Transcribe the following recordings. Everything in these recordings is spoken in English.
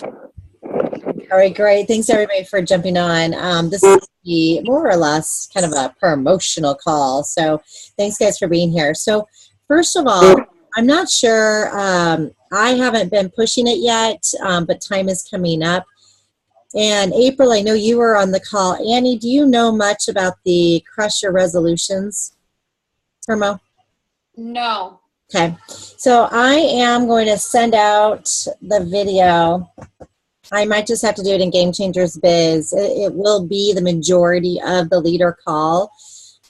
All right, great. Thanks everybody for jumping on. This is more or less kind of a promotional call. So thanks guys for being here. So first of all, I'm not sure, I haven't been pushing it yet, but time is coming up. And April, I know you were on the call. Annie, do you know much about the Crush Your Resolutions promo? No. Okay, so I am going to send out the video. I might just have to do it in Game Changers Biz. It will be the majority of the leader call.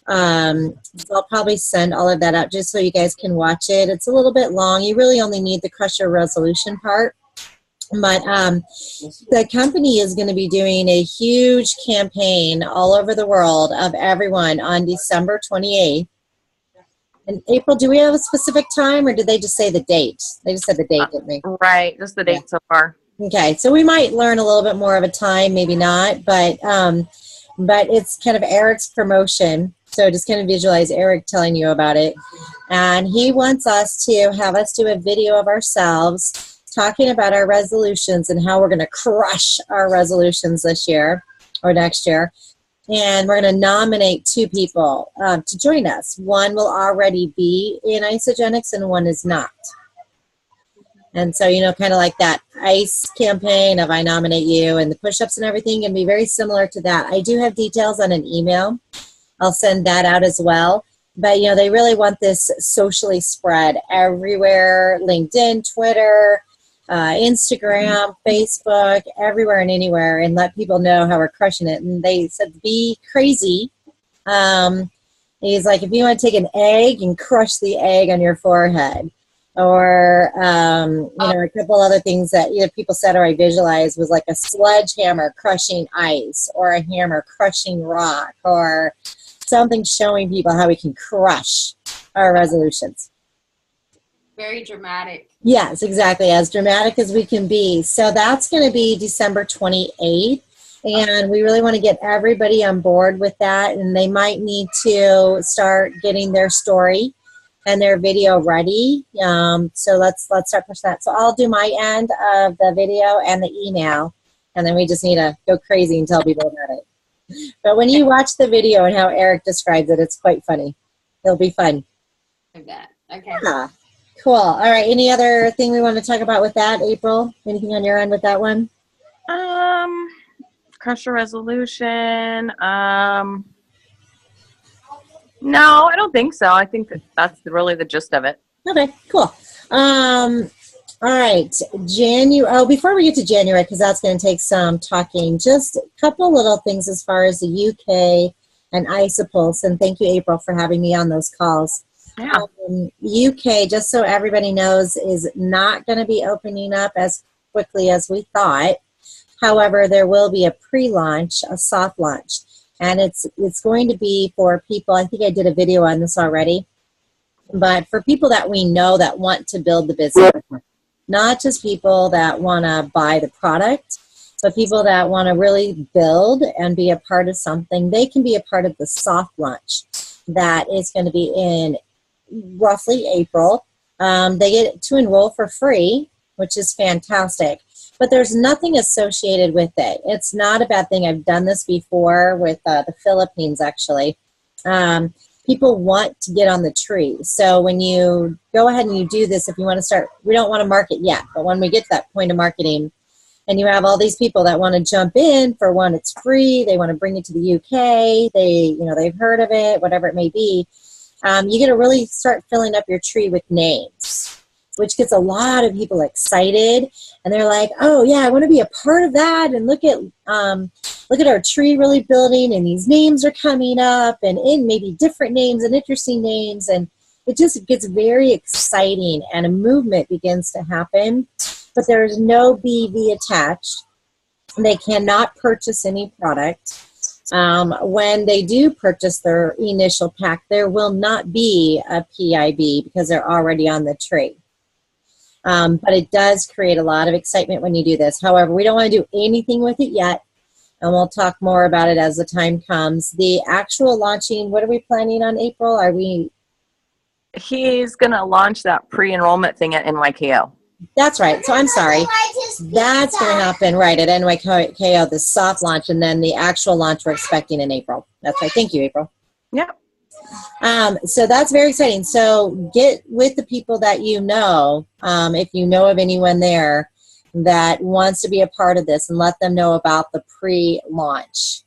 So I'll probably send all of that out just so you guys can watch it. It's a little bit long. You really only need the Crush Your Resolution part. But the company is going to be doing a huge campaign all over the world of everyone on December 28th. And April, do we have a specific time, or did they just say the date? They just said the date, didn't they? Right, just the date so far. Okay, so we might learn a little bit more of a time, maybe not, but it's kind of Eric's promotion. So just kind of visualize Eric telling you about it. And he wants us to have us do a video of ourselves talking about our resolutions and how we're going to crush our resolutions this year or next year. And we're going to nominate 2 people to join us. One will already be in Isagenix and one is not. And so, you know, kind of like that ICE campaign of I nominate you, and the push-ups and everything can be very similar to that. I do have details on an email. I'll send that out as well. But, you know, they really want this socially spread everywhere, LinkedIn, Twitter, Instagram, Facebook, everywhere and anywhere, and let people know how we're crushing it. And they said, be crazy. He's like, if you want to take an egg and crush the egg on your forehead, or, you know, a couple other things that either people said or I visualized was like a sledgehammer crushing ice, or a hammer crushing rock, or something showing people how we can crush our resolutions. Very dramatic. Yes, exactly. As dramatic as we can be. So that's going to be December 28th. And we really want to get everybody on board with that. And they might need to start getting their story and their video ready. So let's start pushing that. So I'll do my end of the video and the email. And then we just need to go crazy and tell people about it. But when you watch the video and how Eric describes it, it's quite funny. It'll be fun. Like that. Okay. Yeah. Cool. All right. Any other thing we want to talk about with that, April? Anything on your end with that one? Crush Your Resolution. No, I don't think so. I think that's really the gist of it. Okay, cool. All right. Before we get to January, because that's going to take some talking, just a couple little things as far as the UK and Isopulse. And thank you, April, for having me on those calls. Yeah. UK, just so everybody knows, is not going to be opening up as quickly as we thought. However, there will be a pre-launch, a soft launch, and it's going to be for people. I think I did a video on this already, but for people that we know that want to build the business, not just people that want to buy the product, but people that want to really build and be a part of something. They can be a part of the soft launch that is going to be in roughly April. They get to enroll for free, which is fantastic, but there's nothing associated with it. It's not a bad thing. I've done this before with the Philippines, actually. People want to get on the tree. So when you go ahead and you do this, if you want to start, we don't want to market yet, but when we get to that point of marketing, and you have all these people that want to jump in, for one, it's free, they want to bring it to the UK, they've heard of it, whatever it may be, you get to really start filling up your tree with names, which gets a lot of people excited, and they're like, oh yeah, I want to be a part of that, and look at our tree really building, and these names are coming up, and in maybe different names and interesting names, and it just gets very exciting, and a movement begins to happen. But there's no BV attached. They cannot purchase any product. When they do purchase their initial pack, there will not be a PIB because they're already on the tree. But it does create a lot of excitement when you do this. However, we don't want to do anything with it yet, and we'll talk more about it as the time comes. The actual launching, what are we planning on, April? He's going to launch that pre-enrollment thing at NYKO. That's right. So I'm sorry. That's going to happen right at NYKO, the soft launch, and then the actual launch we're expecting in April. That's right. Thank you, April. Yep. So that's very exciting. So get with the people that you know, if you know of anyone there that wants to be a part of this, and let them know about the pre-launch.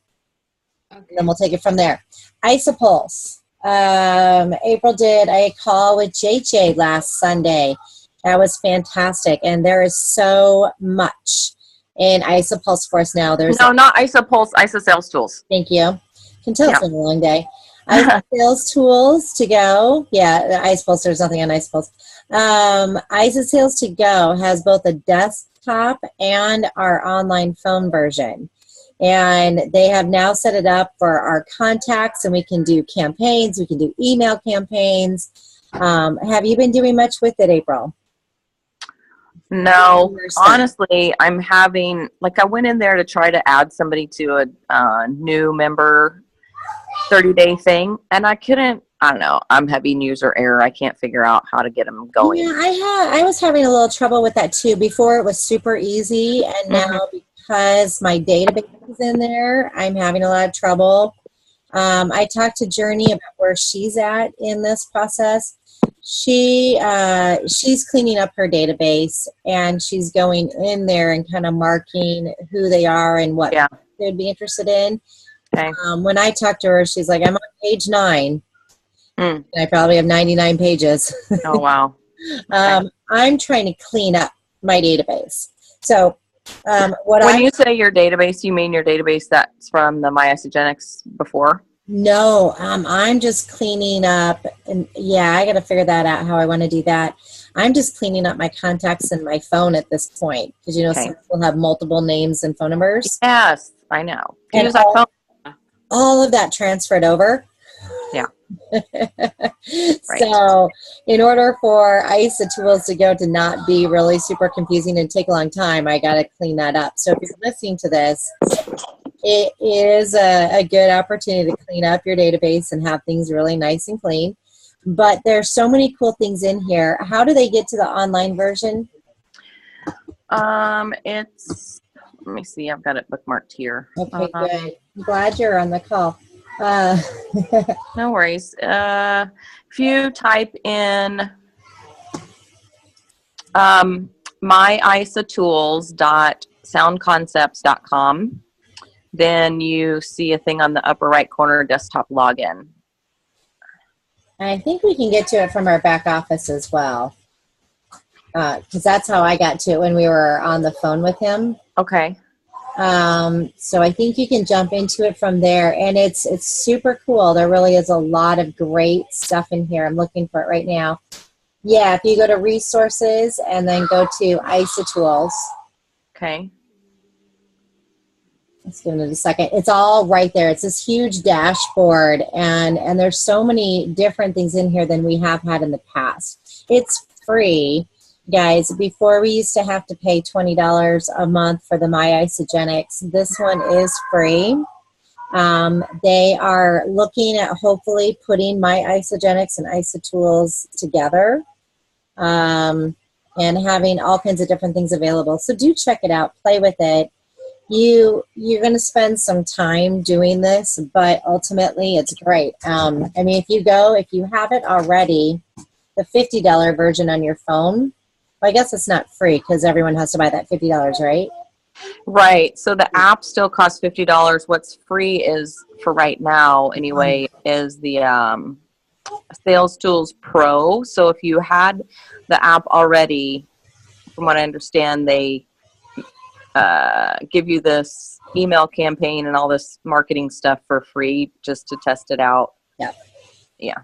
Okay. Then we'll take it from there. Isopulse. April did a call with JJ last Sunday. That was fantastic. And there is so much in Isopulse for us now. There's No, not Isopulse, Isosales Tools. Thank you. Can tell it's Yeah. been a long day. Isosales Tools to go. Yeah, the Isopulse, there's nothing on Isopulse. Isosales to go has both a desktop and our online phone version. And they have now set it up for our contacts, and we can do campaigns. We can do email campaigns. Have you been doing much with it, April? No, honestly, I'm having, like, I went in there to try to add somebody to a new member 30-day thing, and I couldn't. I don't know. I'm having user error. I can't figure out how to get them going. Yeah, I was having a little trouble with that too. Before it was super easy, and now because my database is in there, I'm having a lot of trouble. I talked to Journey about where she's at in this process. She's cleaning up her database, and she's going in there and kind of marking who they are and what they'd be interested in. Okay. When I talked to her, she's like, I'm on page 9. And I probably have 99 pages. Oh, wow. I'm trying to clean up my database. So when you say your database, you mean your database that's from the My Isogenics before? No, I'm just cleaning up. And yeah, I got to figure that out, how I want to do that. I'm just cleaning up my contacts in my phone at this point. Because, some people have multiple names and phone numbers. Yes, I know. And use that phone. All of that transferred over. Yeah. Right. So in order for Isotools to go to not be really super confusing and take a long time, I got to clean that up. So if you're listening to this, it is a good opportunity to clean up your database and have things really nice and clean. But there's so many cool things in here. How do they get to the online version? It's, let me see, I've got it bookmarked here. Okay, good. I'm glad you're on the call. No worries. If you type in myisotools.soundconcepts.com, then you see a thing on the upper right corner, desktop login. I think we can get to it from our back office as well. Because that's how I got to it when we were on the phone with him. Okay. So I think you can jump into it from there, and it's super cool. There really is a lot of great stuff in here. I'm looking for it right now. Yeah, if you go to resources and then go to Isotools. Okay. Let's give it a second. It's all right there. It's this huge dashboard, and there's so many different things in here than we have had in the past. It's free. Guys, before we used to have to pay $20 a month for the My Isogenics. This one is free. They are looking at hopefully putting My Isogenics and Isotools together and having all kinds of different things available. So do check it out. Play with it. You're going to spend some time doing this, but ultimately it's great. I mean, if you have it already, the $50 version on your phone, I guess it's not free because everyone has to buy that $50, right? Right. So the app still costs $50. What's free is, for right now anyway, is the Sales Tools Pro. So if you had the app already, from what I understand, they give you this email campaign and all this marketing stuff for free just to test it out. Yeah. Yeah.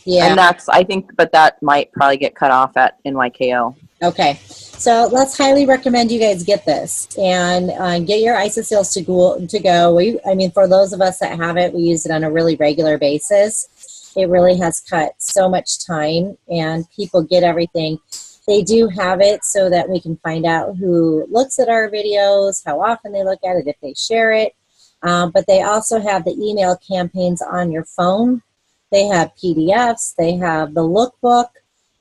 Yeah. And that's, I think, but that might probably get cut off at NYKO. Okay. So let's highly recommend you guys get this and get your Isosales to go. I mean, for those of us that have it, we use it on a really regular basis. It really has cut so much time, and people get everything. They do have it so that we can find out who looks at our videos, how often they look at it, if they share it. But they also have the email campaigns on your phone. They have PDFs. They have the lookbook.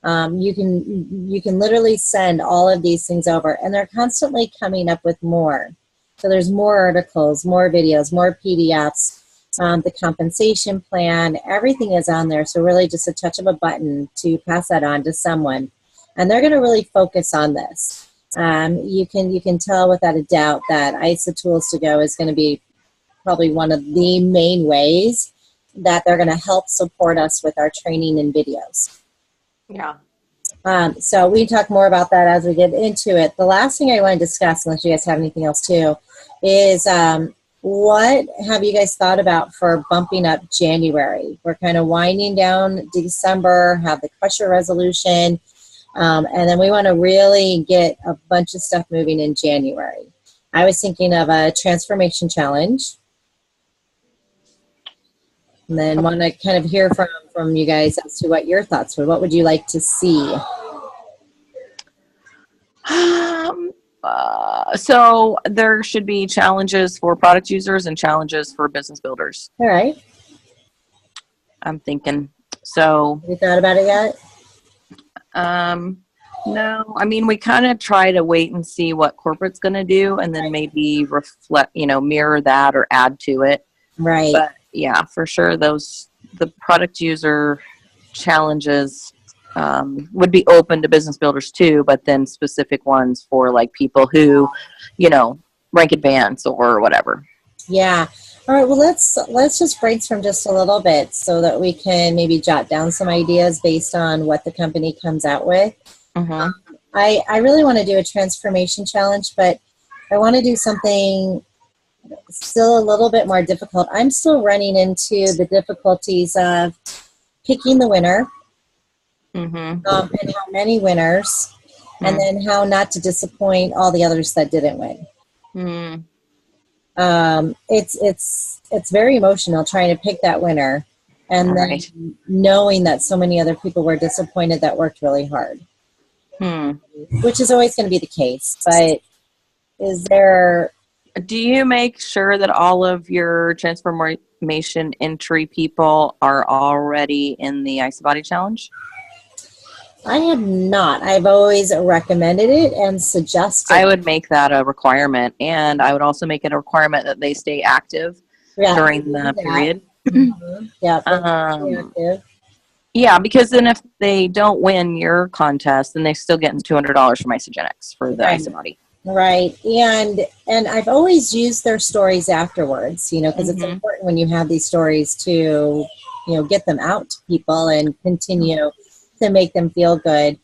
You can literally send all of these things over, and they're constantly coming up with more. So there's more articles, more videos, more PDFs, the compensation plan, everything is on there. So really just a touch of a button to pass that on to someone, and they're going to really focus on this. You can tell without a doubt that ISA Tools to Go is going to be probably one of the main ways that they're going to help support us with our training and videos. Yeah. So we can talk more about that as we get into it. The last thing I want to discuss, unless you guys have anything else too, is what have you guys thought about for bumping up January? We're kind of winding down December, have the crusher resolution, and then we want to really get a bunch of stuff moving in January. I was thinking of a transformation challenge. And then want to kind of hear from you guys as to what your thoughts were. What would you like to see? So there should be challenges for product users and challenges for business builders. All right. I'm thinking. So Have you thought about it yet? no, I mean, we kind of try to wait and see what corporate's going to do and then maybe reflect, mirror that or add to it. Right. But yeah, for sure, the product user challenges would be open to business builders too, but then specific ones for like people who, rank advance or whatever. Yeah. All right. Well, let's just brainstorm just a little bit so that we can maybe jot down some ideas based on what the company comes out with. Mm-hmm. I really want to do a transformation challenge, but I want to do something still a little bit more difficult. I'm still running into the difficulties of picking the winner, Mm-hmm. and how many winners, and then how not to disappoint all the others that didn't win. Mm. It's very emotional trying to pick that winner, and then Right. knowing that so many other people were disappointed that worked really hard, which is always going to be the case. But is there? Do you make sure that all of your transformation entry people are already in the ISA Body Challenge? I have not. I've always recommended it and suggested. I would make that a requirement, and I would also make it a requirement that they stay active during the period. Mm-hmm. Yeah. Active. Yeah, because then if they don't win your contest, then they still get $200 from Isogenics for the Right. ISA Body. Right. And I've always used their stories afterwards, because it's important when you have these stories to, get them out to people and continue to make them feel good.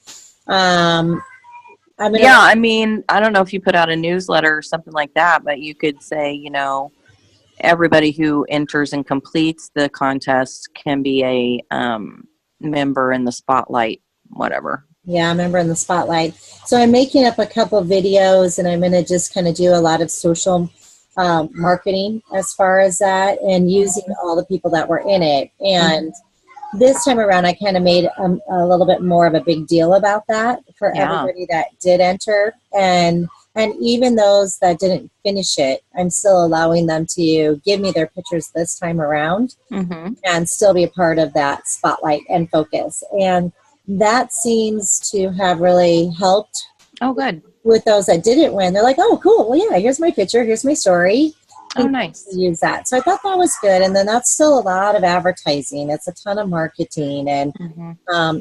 I mean, I don't know if you put out a newsletter or something like that, but you could say, everybody who enters and completes the contest can be a member in the spotlight, whatever. Yeah, I remember in the spotlight. So I'm making up a couple videos, and I'm going to just kind of do a lot of social marketing as far as that, and using all the people that were in it. And this time around, I kind of made a little bit more of a big deal about that for everybody that did enter. And even those that didn't finish it, I'm still allowing them to give me their pictures this time around and still be a part of that spotlight and focus. And that seems to have really helped. Oh, good. With those that didn't win. They're like, oh, cool. Well, yeah, here's my picture. Here's my story. Oh, nice. Use that. So I thought that was good. And then that's still a lot of advertising. It's a ton of marketing, and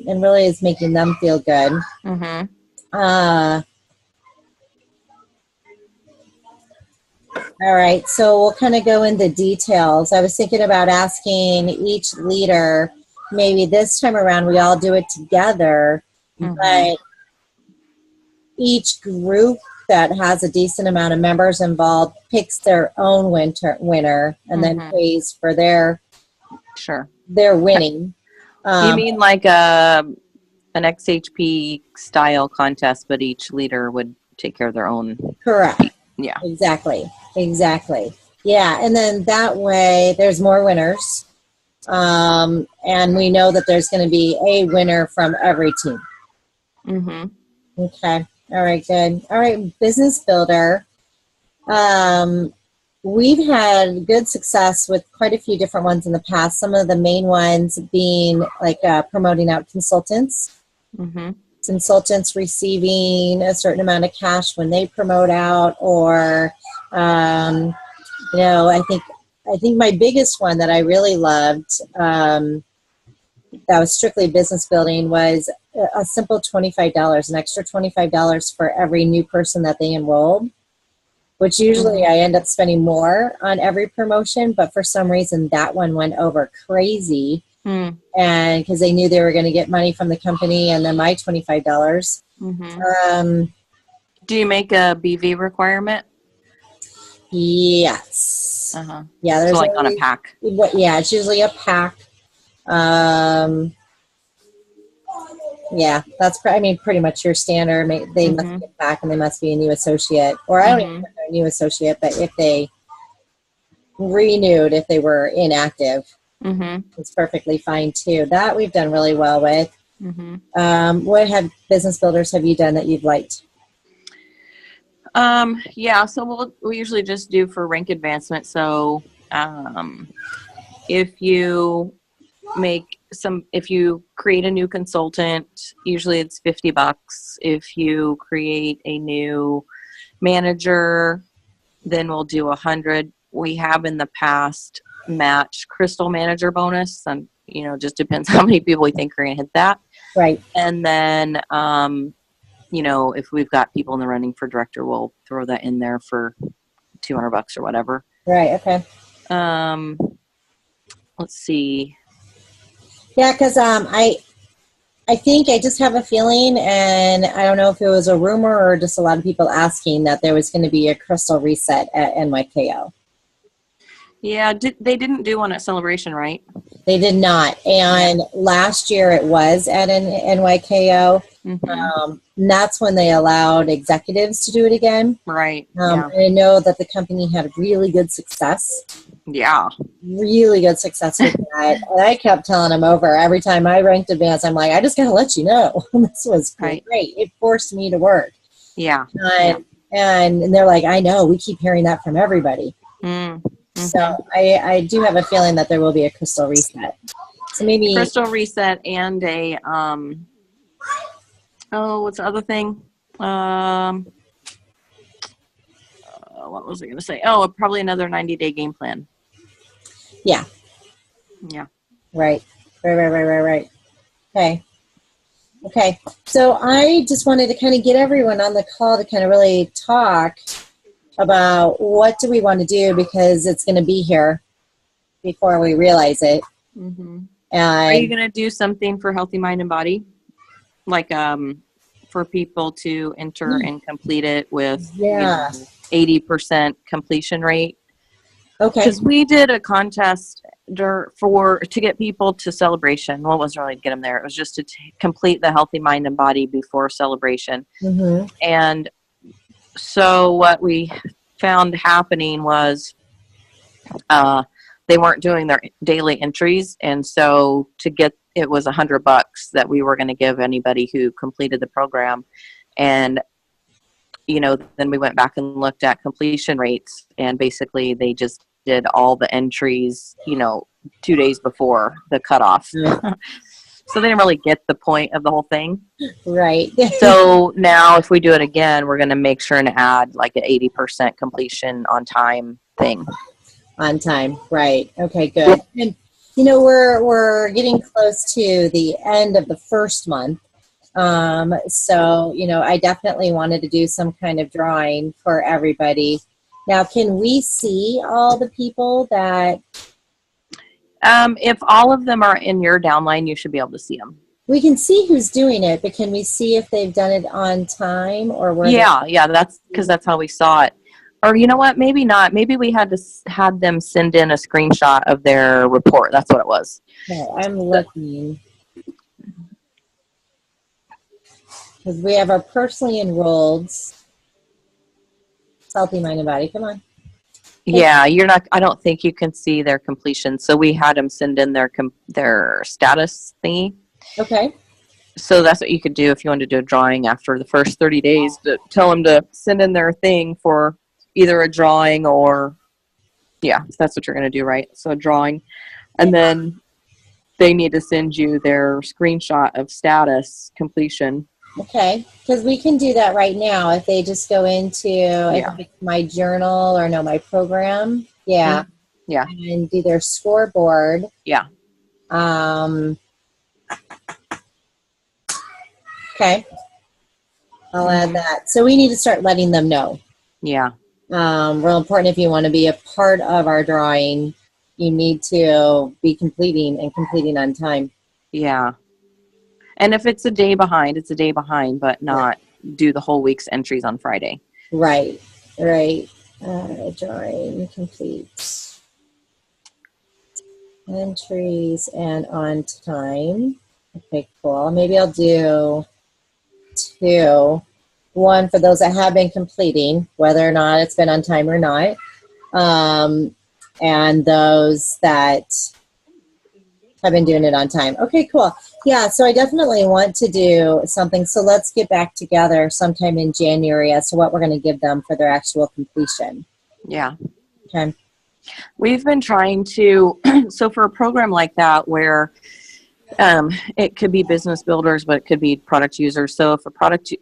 really is making them feel good. All right. So we'll kind of go into details. I was thinking about asking each leader, maybe this time around we all do it together, but each group that has a decent amount of members involved picks their own winner and then pays for their winning. You mean like an XHP style contest, but each leader would take care of their own? Correct. Yeah. Exactly. Yeah, and then that way there's more winners. And we know that there's going to be a winner from every team. Okay. All right, good. All right, business builder. We've had good success with quite a few different ones in the past. Some of the main ones being like promoting out consultants. Mm-hmm. consultants receiving a certain amount of cash when they promote out, or I think my biggest one that I really loved, that was strictly business building, was a simple $25, an extra $25 for every new person that they enrolled, which usually I end up spending more on every promotion, but for some reason that one went over crazy. And because they knew they were going to get money from the company, and then my $25. Do you make a BV requirement? Yes. Uh-huh. Yeah, there's So like on a always- pack. Yeah, it's usually a pack. Yeah, that's pretty much your standard. They must be a pack, and they must be a new associate, or I don't even know if they're a new associate, but if they renewed, if they were inactive, it's perfectly fine too. That we've done really well with. What business builders have you done that you've liked? Yeah, so we usually just do for rank advancement. So, if you create a new consultant, usually it's $50. If you create a new manager, then we'll do $100. We have in the past matched crystal manager bonus, and just depends how many people we think are going to hit that. Right. And then, if we've got people in the running for director, we'll throw that in there for $200 or whatever. Right. Okay. Let's see. Yeah, because I think I just have a feeling, and I don't know if it was a rumor or just a lot of people asking, that there was going to be a crystal reset at NYKO. Yeah, they didn't do one at Celebration, right? They did not. And last year it was at an NYKO. And that's when they allowed executives to do it again. Right. I know that the company had really good success. Yeah. Really good success with that. And I kept telling them over every time I ranked advanced, I'm like, I just got to let you know. This was great. It forced me to work. Yeah. And they're like, I know. We keep hearing that from everybody. So I do have a feeling that there will be a crystal reset. So maybe crystal reset and a what's the other thing? What was I going to say? Oh, probably another 90-day game plan. Yeah. Yeah. Right. Okay. So I just wanted to kind of get everyone on the call to kind of really talk about what do we want to do, because it's going to be here before we realize it. Are you going to do something for Healthy Mind and Body? Like for people to enter and complete it with 80% completion rate? Okay. Because we did a contest to get people to Celebration. Well, it wasn't really to get them there. It was just to complete the Healthy Mind and Body before Celebration. And so what we found happening was they weren't doing their daily entries, and so it was $100 that we were going to give anybody who completed the program. And then we went back and looked at completion rates, and basically they just did all the entries 2 days before the cutoff. So they didn't really get the point of the whole thing. Right. So now if we do it again, we're going to make sure and add like an 80% completion on time thing. On time. Right. Okay, good. And, we're getting close to the end of the first month. So, I definitely wanted to do some kind of drawing for everybody. Now, can we see all the people that... if all of them are in your downline, you should be able to see them. We can see who's doing it, but can we see if they've done it on time or where? Yeah, that's because that's how we saw it. Or you know what? Maybe not. Maybe we had them send in a screenshot of their report. That's what it was. Okay, I'm looking. Because we have our personally enrolled Healthy Mind and Body. Come on. Yeah, I don't think you can see their completion. So we had them send in their status thingy. Okay. So that's what you could do if you wanted to do a drawing after the first 30 days. To tell them to send in their thing for either a drawing or, yeah, that's what you're going to do, right? So a drawing. And then they need to send you their screenshot of status completion. Okay, because we can do that right now if they just go into I Yeah. think it's my journal or no, my program. Yeah. Yeah. And do their scoreboard. Yeah. Okay. I'll add that. So we need to start letting them know. Yeah. Real important if you want to be a part of our drawing, you need to be completing on time. Yeah. And if it's a day behind, it's a day behind, but not do the whole week's entries on Friday. Right. Drawing complete. Entries and on time. Okay, cool. Maybe I'll do 2. One for those that have been completing, whether or not it's been on time or not. And those that have been doing it on time. Okay, cool. Yeah, so I definitely want to do something. So let's get back together sometime in January as to what we're going to give them for their actual completion. Yeah. Okay. We've been trying to, so for a program like that where it could be business builders, but it could be product users. So if a product,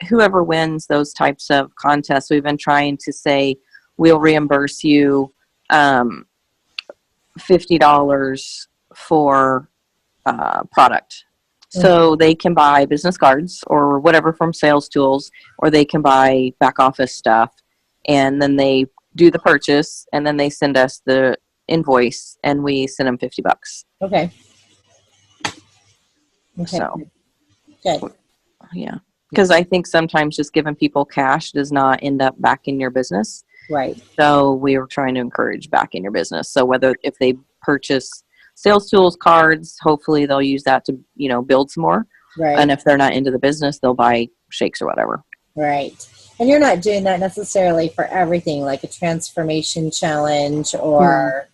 whoever wins those types of contests, we've been trying to say, we'll reimburse you $50 for product. So they can buy business cards or whatever from Sales Tools, or they can buy back office stuff, and then they do the purchase, and then they send us the invoice, and we send them $50. Okay. So, good. yeah. Because I think sometimes just giving people cash does not end up back in your business. Right. So we were trying to encourage back in your business. So whether if they purchase Sales Tools cards, hopefully they'll use that to, build some more. Right. And if they're not into the business, they'll buy shakes or whatever. Right. And you're not doing that necessarily for everything, like a transformation challenge or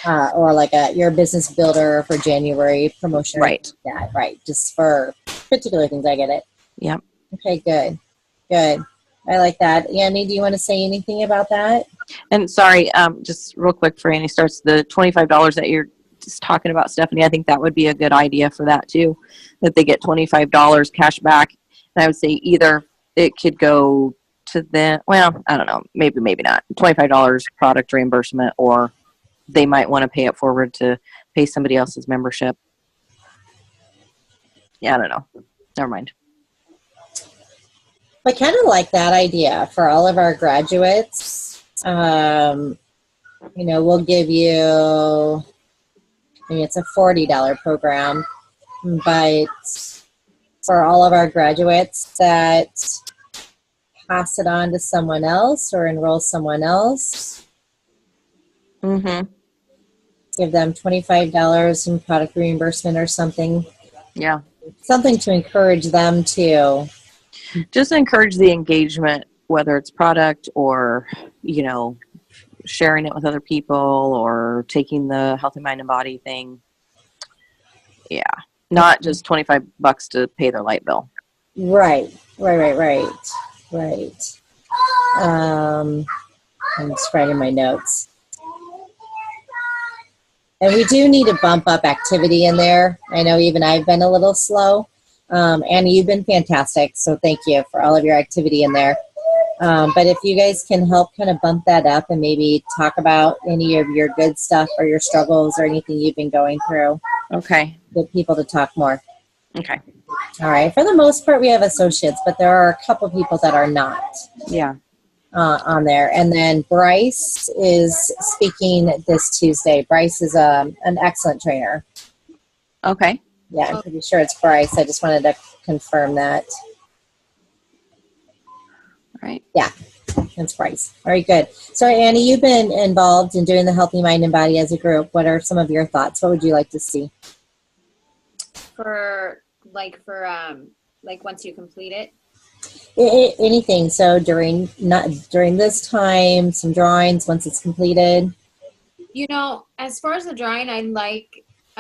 or like your business builder for January promotion. Right. Like that. Right. Just for particular things. I get it. Yep. Okay, good. Good. I like that. Annie, do you want to say anything about that? And sorry, just real quick for Annie starts, the $25 that you're just talking about, Stephanie, I think that would be a good idea for that too, that they get $25 cash back. And I would say either it could go to them, well, I don't know, maybe not, $25 product reimbursement, or they might want to pay it forward to pay somebody else's membership. Yeah, I don't know. Never mind. I kind of like that idea for all of our graduates. We'll give you, it's a $40 program, but for all of our graduates that pass it on to someone else or enroll someone else, give them $25 in product reimbursement or something. Yeah. Something to encourage them to. Just encourage the engagement, whether it's product or, sharing it with other people or taking the healthy mind and body thing. Yeah. Not just $25 to pay their light bill. Right. I'm just writing my notes. And we do need to bump up activity in there. I know even I've been a little slow. Annie, you've been fantastic, so thank you for all of your activity in there. But if you guys can help kind of bump that up and maybe talk about any of your good stuff or your struggles or anything you've been going through. Okay. Get people to talk more. Okay. All right. For the most part, we have associates, but there are a couple people that are not. Yeah. On there. And then Bryce is speaking this Tuesday. Bryce is an excellent trainer. Okay. Yeah, I'm pretty sure it's Bryce. I just wanted to confirm that. Right. Yeah, it's Bryce. Very good. So, Annie, you've been involved in doing the Healthy Mind and Body as a group. What are some of your thoughts? What would you like to see? For once you complete it? Anything. So during this time, some drawings once it's completed. As far as the drawing, I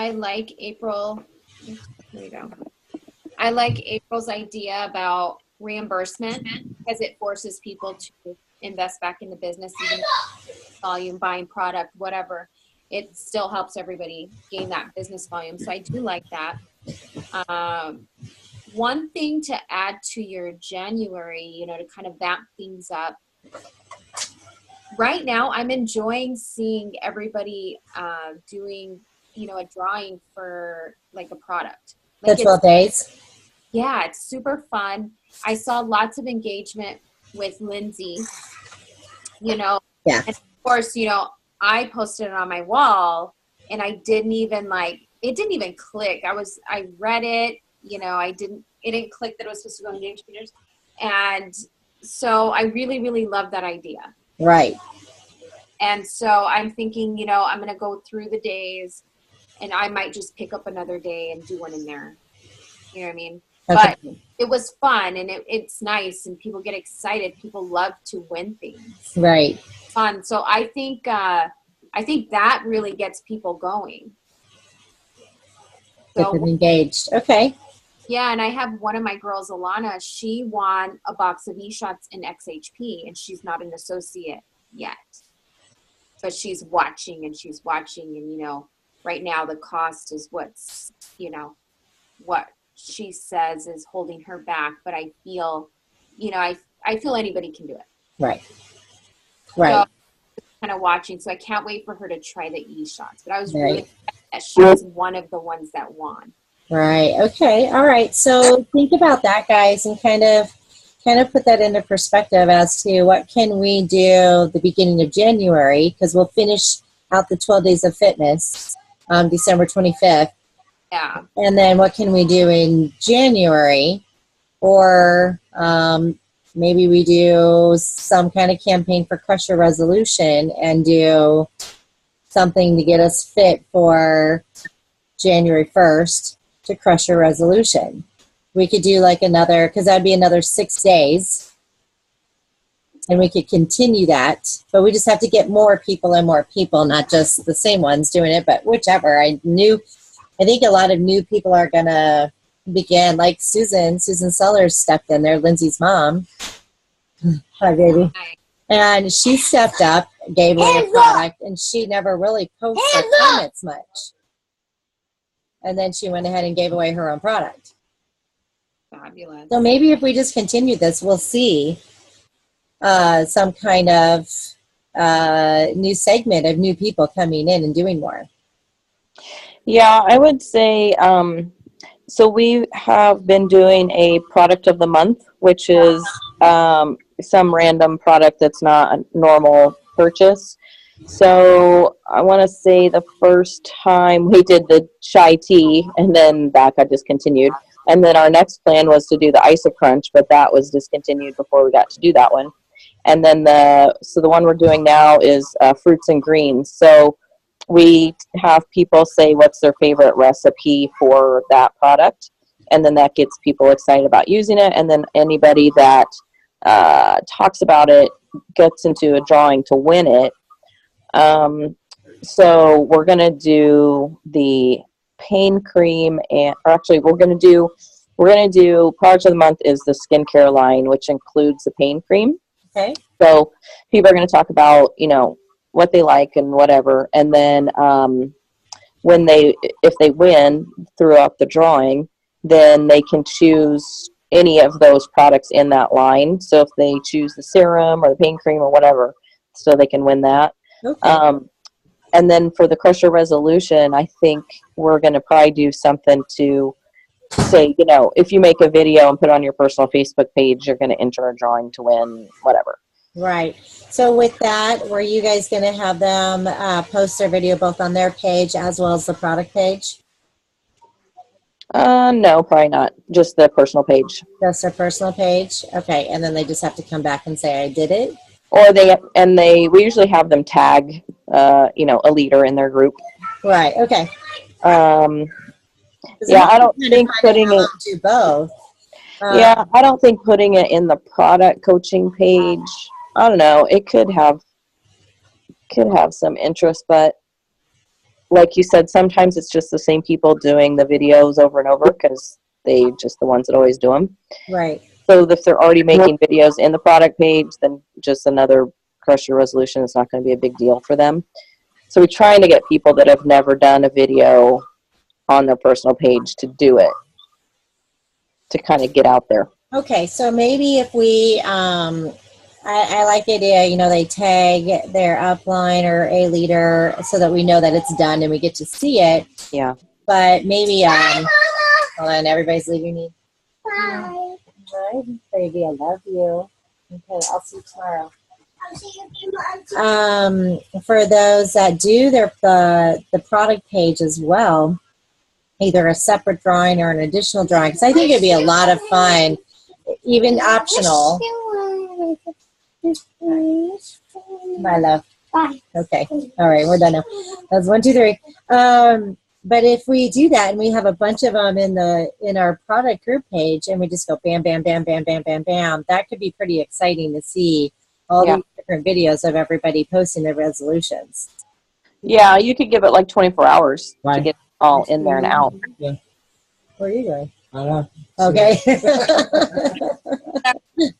like April. There you go. I like April's idea about reimbursement because it forces people to invest back in the business, even volume, buying product, whatever. it still helps everybody gain that business volume. So I do like that. One thing to add to your January, you know, to kind of vamp things up. Right now, I'm enjoying seeing everybody doing, you know, a drawing for like a product. Like The 12 days. Yeah, it's super fun. I saw lots of engagement with Lindsay, you know. Yeah. And of course, you know, I posted it on my wall and I didn't even it didn't even click. I read it, you know, it didn't click that it was supposed to go on Game Changers. And so I really, really love that idea. Right. And so I'm thinking, you know, I'm going to go through the days and I might just pick up another day and do one in there. You know what I mean? Okay. But it was fun and it's nice and people get excited. People love to win things. Right. Fun. So I think that really gets people going. Get them engaged. Okay. Yeah, and I have one of my girls, Alana, she won a box of eShots in XHP and she's not an associate yet. But she's watching and you know, right now the cost is what's, you know, what she says is holding her back. But I feel, you know, I feel anybody can do it. Right. Right. So, kind of watching. So I can't wait for her to try the eShots. But I was really excited that she was one of the ones that won. Right. Okay. All right. So think about that, guys, and kind of put that into perspective as to what can we do the beginning of January, because we'll finish out the 12 days of fitness December 25th. Yeah. And then what can we do in January? Or maybe we do some kind of campaign for Crush Your Resolution and do something to get us fit for January 1st to Crush Your Resolution. We could do like another, because that'd be another 6 days. And we could continue that. But we just have to get more people and more people, not just the same ones doing it, but whichever. I think a lot of new people are going to begin, like Susan Sellers stepped in there, Lindsay's mom. Hi, baby. And she stepped up, gave away a product, and she never really posted or comments much. And then she went ahead and gave away her own product. Fabulous. So maybe if we just continue this, we'll see some kind of new segment of new people coming in and doing more. Yeah, I would say, so we have been doing a product of the month, which is some random product that's not a normal purchase. So I want to say the first time we did the chai tea, and then that got discontinued. And then our next plan was to do the IsoCrunch, but that was discontinued before we got to do that one. And then the one we're doing now is fruits and greens. So we have people say what's their favorite recipe for that product, and then that gets people excited about using it. And then anybody that talks about it gets into a drawing to win it. So we're going to do the pain cream, we're going to do product of the month is the skincare line, which includes the pain cream. Okay. So people are going to talk about, you know, what they like and whatever. And then if they win throughout the drawing, then they can choose any of those products in that line. So if they choose the serum or the pain cream or whatever, so they can win that. Okay. And then for the Crush Your Resolution, I think we're going to probably do something to say, you know, if you make a video and put it on your personal Facebook page, you're going to enter a drawing to win whatever. Right. So with that, were you guys going to have them post their video both on their page as well as the product page? No, probably not. Just the personal page. Just their personal page? Okay. And then they just have to come back and say, I did it? Or we usually have them tag, you know, a leader in their group. Right. Okay. Yeah, I don't think putting it. Do both. Yeah, I don't think putting it in the product coaching page. I don't know. It could have some interest, but like you said, sometimes it's just the same people doing the videos over and over because they just the ones that always do them. Right. So if they're already making videos in the product page, then just another Crush Your Resolution is not going to be a big deal for them. So we're trying to get people that have never done a video on their personal page to do it, to kind of get out there. Okay, so maybe if we, I like the idea, you know, they tag their upline or a leader so that we know that it's done and we get to see it. Yeah. But maybe, hold on, everybody's leaving me. Bye. Bye, baby, I love you. Okay, I'll see you tomorrow. For those that do the product page as well, either a separate drawing or an additional drawing, because I think it'd be a lot of fun, even optional. My love. Bye. Okay. All right, we're done now. That's 1, 2, 3. But if we do that and we have a bunch of them in our product group page and we just go bam, bam, bam, bam, bam, bam, bam, that could be pretty exciting to see all these different videos of everybody posting their resolutions. Yeah, you could give it like 24 hours to get all in there and out. Yeah. Where are you going? I don't know. Okay.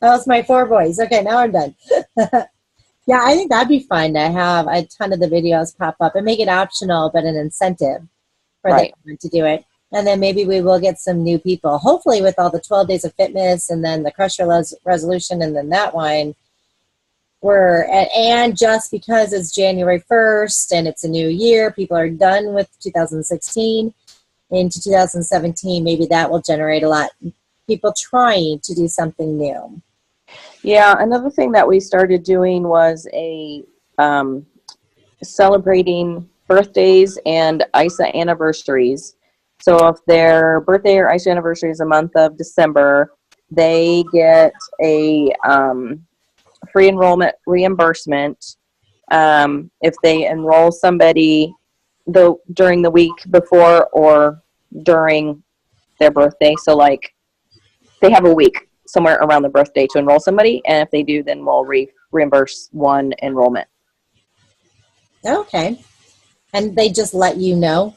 That was my 4 boys. Okay, now I'm done. Yeah, I think that'd be fun to have a ton of the videos pop up and make it optional, but an incentive for them to do it. And then maybe we will get some new people, hopefully with all the 12 days of fitness and then the Crush Your resolution and then that one. And just because it's January 1st and it's a new year, people are done with 2016 into 2017. Maybe that will generate a lot of people trying to do something new. Yeah, another thing that we started doing was celebrating birthdays and ISA anniversaries. So if their birthday or ISA anniversary is a month of December, they get a free enrollment reimbursement if they enroll somebody during the week before or during their birthday. So like they have a week somewhere around the birthday to enroll somebody, and if they do, then we'll reimburse one enrollment. Okay. And they just let you know?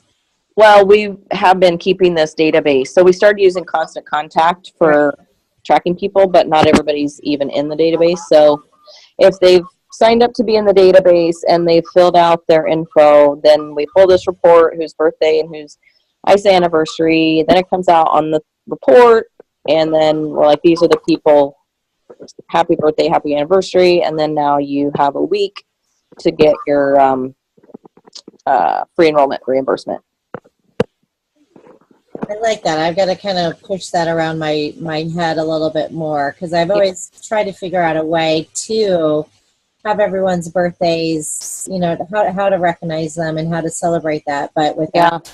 Well, we have been keeping this database. So we started using Constant Contact for tracking people, but not everybody's even in the database. So if they've signed up to be in the database and they've filled out their info, then we pull this report, whose birthday and whose ISA anniversary. Then it comes out on the report, and then we're like, these are the people, happy birthday, happy anniversary. And then now you have a week to get your free enrollment reimbursement. I like that. I've got to kind of push that around my head a little bit more, because I've always tried to figure out a way to have everyone's birthdays, you know, how to recognize them and how to celebrate that, but without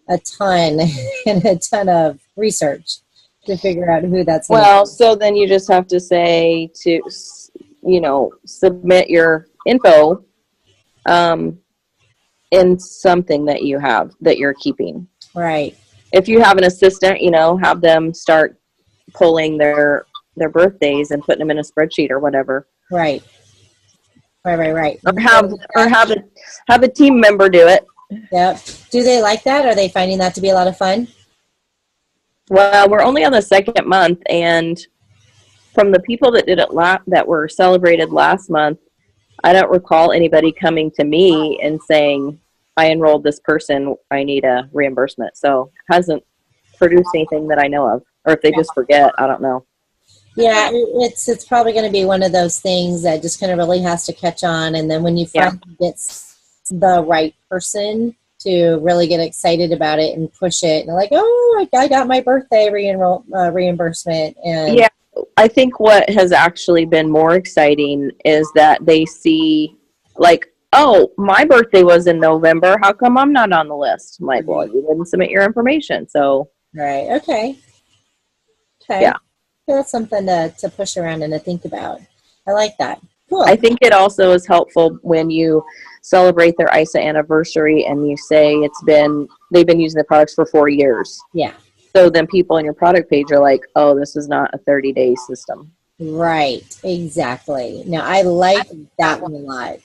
a ton and a ton of research to figure out who that's going Well, so then you just have to say to, you know, submit your info in something that you have that you're keeping. Right. If you have an assistant, you know, have them start pulling their birthdays and putting them in a spreadsheet or whatever. Right. Right. Or have a team member do it. Yep. Do they like that? Are they finding that to be a lot of fun? Well, we're only on the 2nd month, and from the people that did it that were celebrated last month, I don't recall anybody coming to me and saying, I enrolled this person, I need a reimbursement. So it hasn't produced anything that I know of. Or if they just forget, I don't know. Yeah, it's probably going to be one of those things that just kind of really has to catch on. And then when you finally get the right person to really get excited about it and push it, and like, oh, I got my birthday reimbursement. And yeah, I think what has actually been more exciting is that they see, like, oh, my birthday was in November. How come I'm not on the list? I'm like, well, you didn't submit your information. So, right. Okay. Yeah. That's something to push around and to think about. I like that. Cool. I think it also is helpful when you celebrate their ISA anniversary and you say they've been using the products for 4 years. Yeah. So then people on your product page are like, oh, this is not a 30-day system. Right. Exactly. No, I like that one a lot.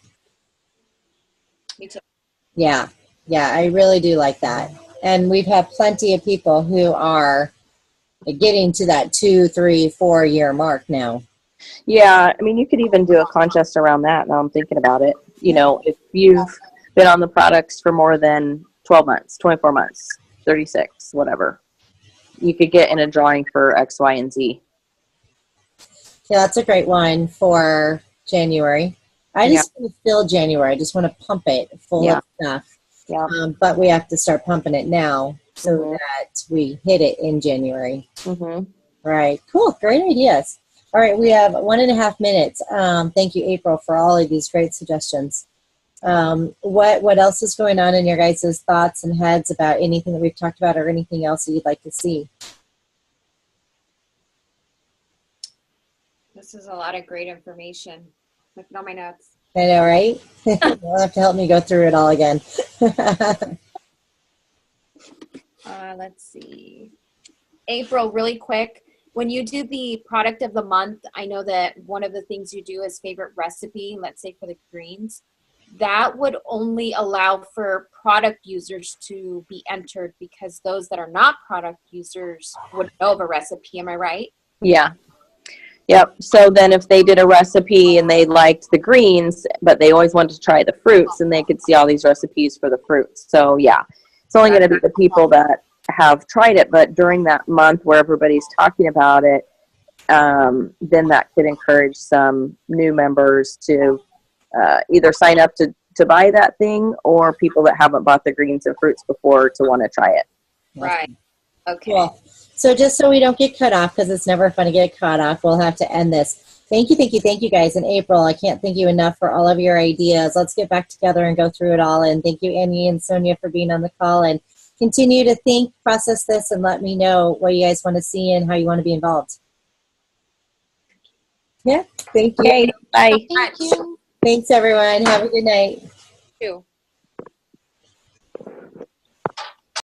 Me too. Yeah. Yeah, I really do like that. And we've had plenty of people who are getting to that 2, 3, 4 year mark now. Yeah, I mean, you could even do a contest around that. Now I'm thinking about it. You know, if you've been on the products for more than 12 months, 24 months, 36, whatever, you could get in a drawing for X, Y, and Z. Yeah, that's a great one for January. I just want to fill January. I just want to pump it full of stuff. Yeah. But we have to start pumping it now so Mhm. that we hit it in January. Mm-hmm. Right. Cool. Great ideas. All right. We have 1.5 minutes. Thank you, April, for all of these great suggestions. What else is going on in your guys' thoughts and heads about anything that we've talked about or anything else that you'd like to see? This is a lot of great information. Look at all my notes. I know, right? You'll have to help me go through it all again. Let's see. April, really quick. When you do the product of the month, I know that one of the things you do is favorite recipe, let's say for the greens. That would only allow for product users to be entered because those that are not product users would know of a recipe. Am I right? Yeah. Yep. So then if they did a recipe and they liked the greens, but they always wanted to try the fruits, and they could see all these recipes for the fruits. So yeah, it's only going to be the people that have tried it, but during that month where everybody's talking about it, then that could encourage some new members to either sign up to buy that thing, or people that haven't bought the greens and fruits before to want to try it. Right. Okay. Cool. So just so we don't get cut off, because it's never fun to get cut off, we'll have to end this. Thank you guys. And April, I can't thank you enough for all of your ideas. Let's get back together and go through it all. And thank you, Annie and Sonia, for being on the call. And continue to think, process this, and let me know what you guys want to see and how you want to be involved. Yeah, thank you. Okay, bye. Thank you. Thanks, everyone. Have a good night. Too.